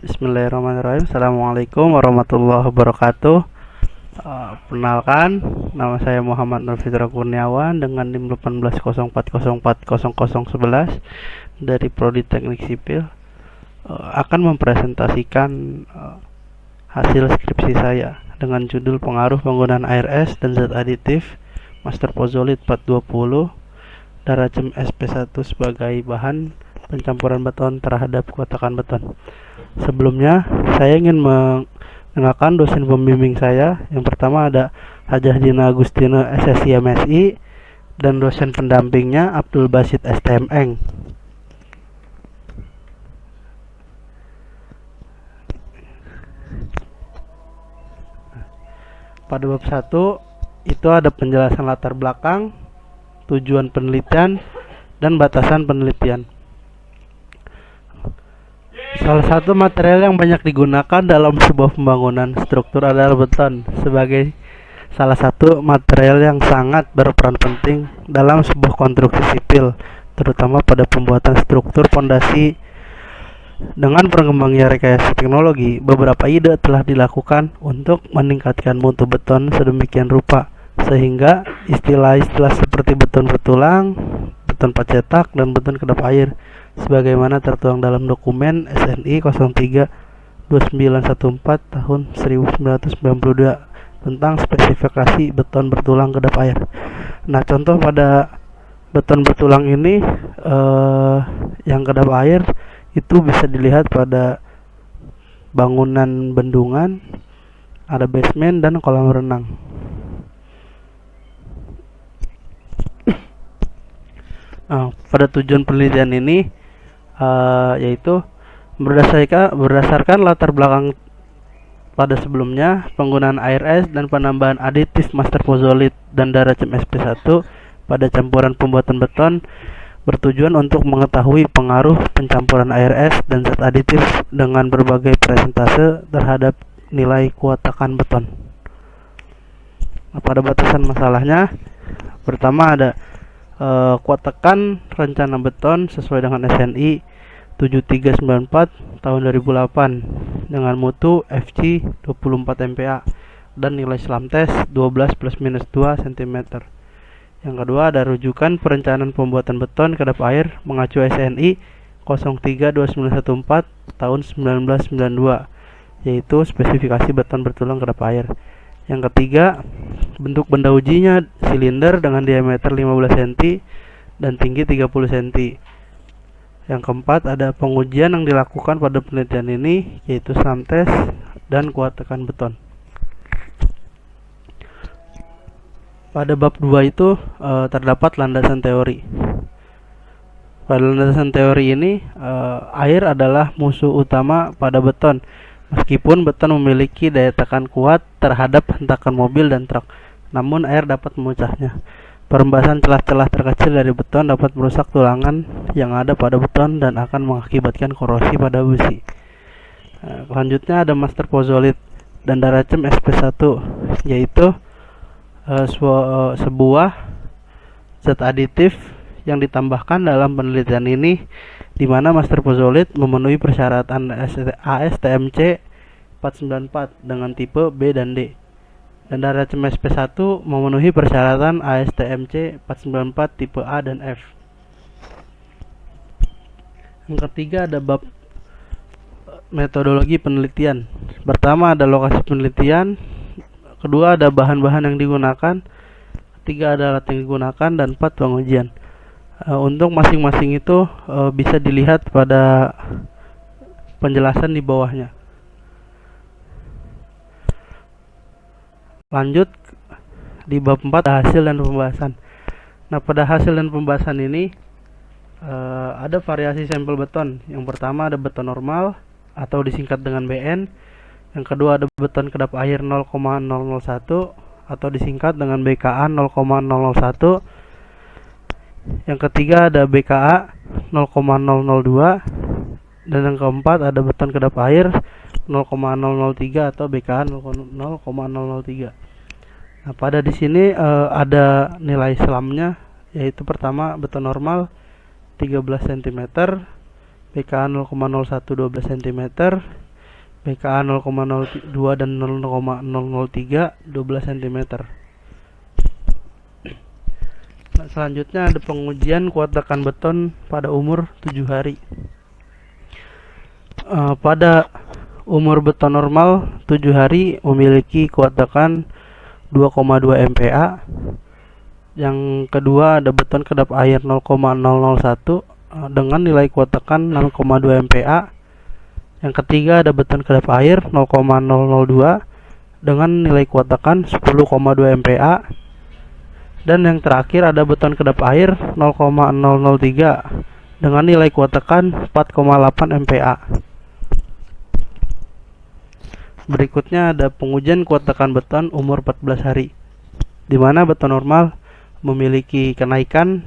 Bismillahirrahmanirrahim. Assalamualaikum warahmatullahi wabarakatuh. Perkenalkan, nama saya Muhammad Nur Fitra Kurniawan dengan NIM 1804040011 dari Prodi Teknik Sipil. Akan mempresentasikan hasil skripsi saya dengan judul Pengaruh Penggunaan ARS dan Zat Aditif Master Pozolit 420 Daracem SP1 sebagai bahan pencampuran beton terhadap kotakan beton. Sebelumnya, saya ingin mengenalkan dosen pembimbing saya. Yang pertama ada Hajah Dina Agustino SSI MSI dan dosen pendampingnya Abdul Basit STMN. Pada bab 1 itu ada penjelasan latar belakang, tujuan penelitian, dan batasan penelitian. Salah satu material yang banyak digunakan dalam sebuah pembangunan struktur adalah beton sebagai salah satu material yang sangat berperan penting dalam sebuah konstruksi sipil, terutama pada pembuatan struktur pondasi. Dengan berkembangnya rekayasa teknologi, beberapa ide telah dilakukan untuk meningkatkan mutu beton sedemikian rupa sehingga istilah-istilah seperti beton bertulang, beton pacetak, dan beton kedap air sebagaimana tertuang dalam dokumen SNI 03-2914 tahun 1992 tentang spesifikasi beton bertulang kedap air. Nah, contoh pada beton bertulang ini yang kedap air itu bisa dilihat pada bangunan bendungan, ada basement dan kolam renang. Pada tujuan penelitian ini yaitu berdasarkan latar belakang pada sebelumnya, penggunaan ARS dan penambahan aditif Master Pozolit dan Daracem SP1 pada campuran pembuatan beton bertujuan untuk mengetahui pengaruh pencampuran ARS dan zat aditif dengan berbagai persentase terhadap nilai kuatakan beton. Pada batasan masalahnya, pertama ada kuatakan rencana beton sesuai dengan SNI 7394 tahun 2008 dengan mutu FC 24 MPa dan nilai SLAM tes 12 ± 2 cm. Yang kedua ada rujukan perencanaan pembuatan beton kedap air mengacu SNI 032914 tahun 1992 yaitu spesifikasi beton bertulang kedap air. Yang ketiga, bentuk benda ujinya silinder dengan diameter 15 cm dan tinggi 30 cm. Yang keempat, ada pengujian yang dilakukan pada penelitian ini yaitu SLAM tes dan kuatakan beton. Pada bab 2 itu terdapat landasan teori. Pada landasan teori ini, air adalah musuh utama pada beton. Meskipun beton memiliki daya tekan kuat terhadap hentakan mobil dan truk, namun air dapat memecahnya. Perembasan celah-celah terkecil dari beton dapat merusak tulangan yang ada pada beton dan akan mengakibatkan korosi pada besi. Selanjutnya ada Master Pozolit dan Daracem SP1, yaitu sebuah zat aditif yang ditambahkan dalam penelitian ini, di mana Master Pozolit memenuhi persyaratan ASTMC 494 dengan tipe B dan D, dan Daracem SP1 memenuhi persyaratan ASTMC 494 tipe A dan F. Yang ketiga ada bab metodologi penelitian. Pertama ada lokasi penelitian, kedua ada bahan-bahan yang digunakan, ketiga ada alat yang digunakan, dan empat pengujian. Untuk masing-masing itu bisa dilihat pada penjelasan di bawahnya. Lanjut di bab 4 hasil dan pembahasan. Nah, pada hasil dan pembahasan ini ada variasi sampel beton. Yang pertama ada beton normal atau disingkat dengan BN. Yang kedua ada beton kedap air 0,001 atau disingkat dengan BKA 0,001. Yang ketiga ada BKA 0,002 dan yang keempat ada beton kedap air 0,003 atau BKA 0,003. Nah, pada di sini ada nilai SLAM-nya, yaitu pertama beton normal 13 cm, BKA 0,01 12 cm, BKA 0,02 dan 0,003 12 cm. Nah, selanjutnya ada pengujian kuat tekan beton pada umur 7 hari. Pada umur beton normal 7 hari memiliki kuat tekan 2,2 MPa. Yang kedua ada beton kedap air 0,001 dengan nilai kuat tekan 0,2 MPa. Yang ketiga ada beton kedap air 0,002 dengan nilai kuat tekan 10,2 MPa. Dan yang terakhir ada beton kedap air 0,003 dengan nilai kuat tekan 4,8 MPa. Berikutnya ada pengujian kuat tekan beton umur 14 hari, di mana beton normal memiliki kenaikan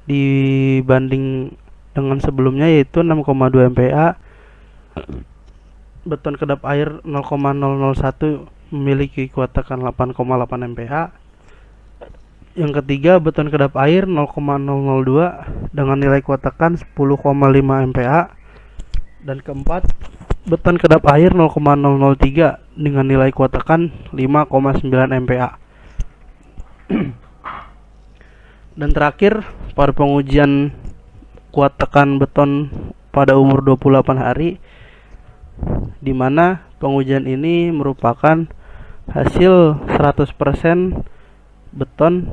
dibanding dengan sebelumnya, yaitu 6,2 MPa. Beton kedap air 0,001 memiliki kuat tekan 8,8 MPa. Yang ketiga beton kedap air 0,002 dengan nilai kuat tekan 10,5 MPa. Dan keempat beton kedap air 0,003 dengan nilai kuat tekan 5,9 MPa. Dan terakhir pada pengujian kuat tekan beton pada umur 28 hari, di mana pengujian ini merupakan hasil 100% beton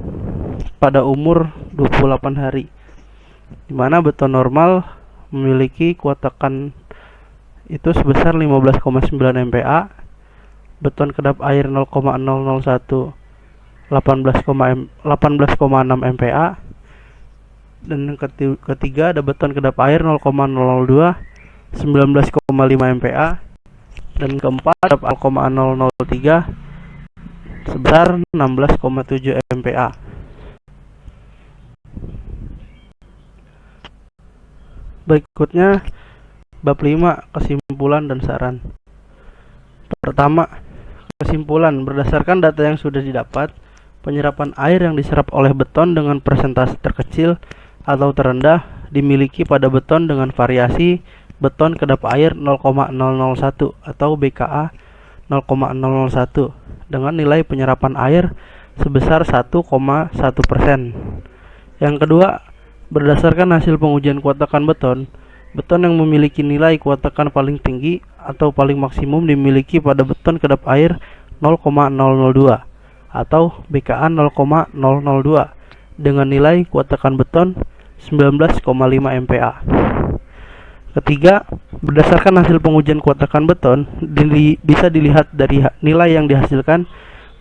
pada umur 28 hari, di mana beton normal memiliki kuat tekan itu sebesar 15,9 MPa, beton kedap air 0,001 18,6 MPa, dan yang ketiga ada beton kedap air 0,002 19,5 MPa, dan keempat 0,003 sebesar 16,7 MPa. Berikutnya bab 5, kesimpulan dan saran. Pertama, kesimpulan. Berdasarkan data yang sudah didapat, penyerapan air yang diserap oleh beton dengan persentase terkecil atau terendah dimiliki pada beton dengan variasi beton kedap air 0,001 atau BKA 0,001 dengan nilai penyerapan air sebesar 1,1%. Yang kedua, berdasarkan hasil pengujian kuat tekan beton, beton yang memiliki nilai kuat tekan paling tinggi atau paling maksimum dimiliki pada beton kedap air 0,002 atau BKA 0,002 dengan nilai kuat tekan beton 19,5 MPa. Ketiga, berdasarkan hasil pengujian kuat tekan beton, bisa dilihat dari nilai yang dihasilkan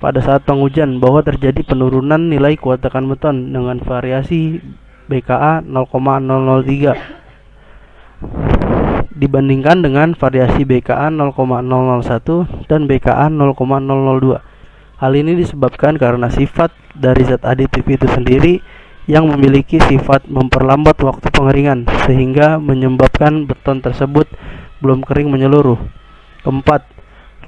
pada saat pengujian bahwa terjadi penurunan nilai kuat tekan beton dengan variasi BKA 0,003 dibandingkan dengan variasi BKA 0,001 dan BKA 0,002. Hal ini disebabkan karena sifat dari zat aditif itu sendiri yang memiliki sifat memperlambat waktu pengeringan sehingga menyebabkan beton tersebut belum kering menyeluruh. Keempat,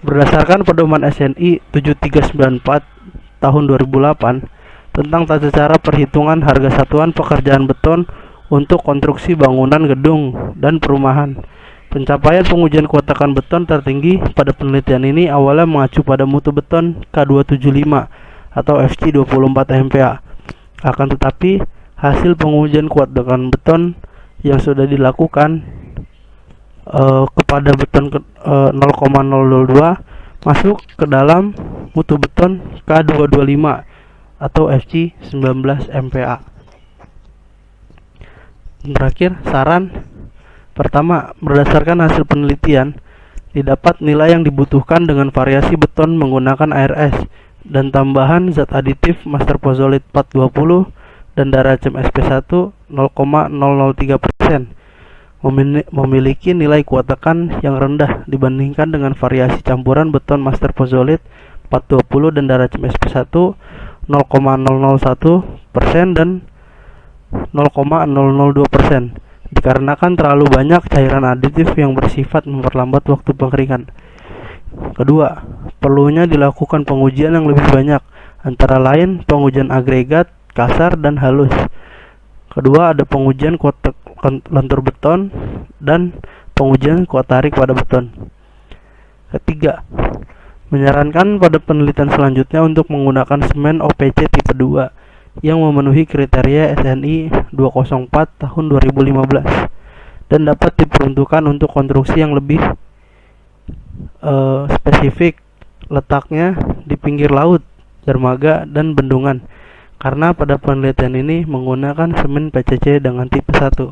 berdasarkan pedoman SNI 7394 tahun 2008 tentang tata cara perhitungan harga satuan pekerjaan beton untuk konstruksi bangunan gedung dan perumahan, pencapaian pengujian kuat tekan beton tertinggi pada penelitian ini awalnya mengacu pada mutu beton K275 atau FC 24 MPa. Akan tetapi, hasil pengujian kuat tekan beton yang sudah dilakukan kepada beton 0,002 masuk ke dalam mutu beton K225 atau FC 19 MPa. Terakhir, saran. Pertama, berdasarkan hasil penelitian, didapat nilai yang dibutuhkan dengan variasi beton menggunakan air es dan tambahan zat aditif master pozzolit 420 dan daracem SP1 0,003% memiliki nilai kuat tekan yang rendah dibandingkan dengan variasi campuran beton master pozzolit 420 dan daracem SP1 0,001% dan 0,002% dikarenakan terlalu banyak cairan aditif yang bersifat memperlambat waktu pengeringan. Kedua, perlunya dilakukan pengujian yang lebih banyak, antara lain pengujian agregat, kasar, dan halus. Kedua, ada pengujian kuat lentur beton dan pengujian kuat tarik pada beton. Ketiga, menyarankan pada penelitian selanjutnya untuk menggunakan semen OPC tipe 2 yang memenuhi kriteria SNI 204 tahun 2015 dan dapat diperuntukkan untuk konstruksi yang lebih spesifik, letaknya di pinggir laut, dermaga, dan bendungan, karena pada penelitian ini menggunakan semen PCC dengan tipe 1.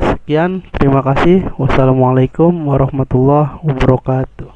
Sekian, terima kasih. Wassalamualaikum warahmatullahi wabarakatuh.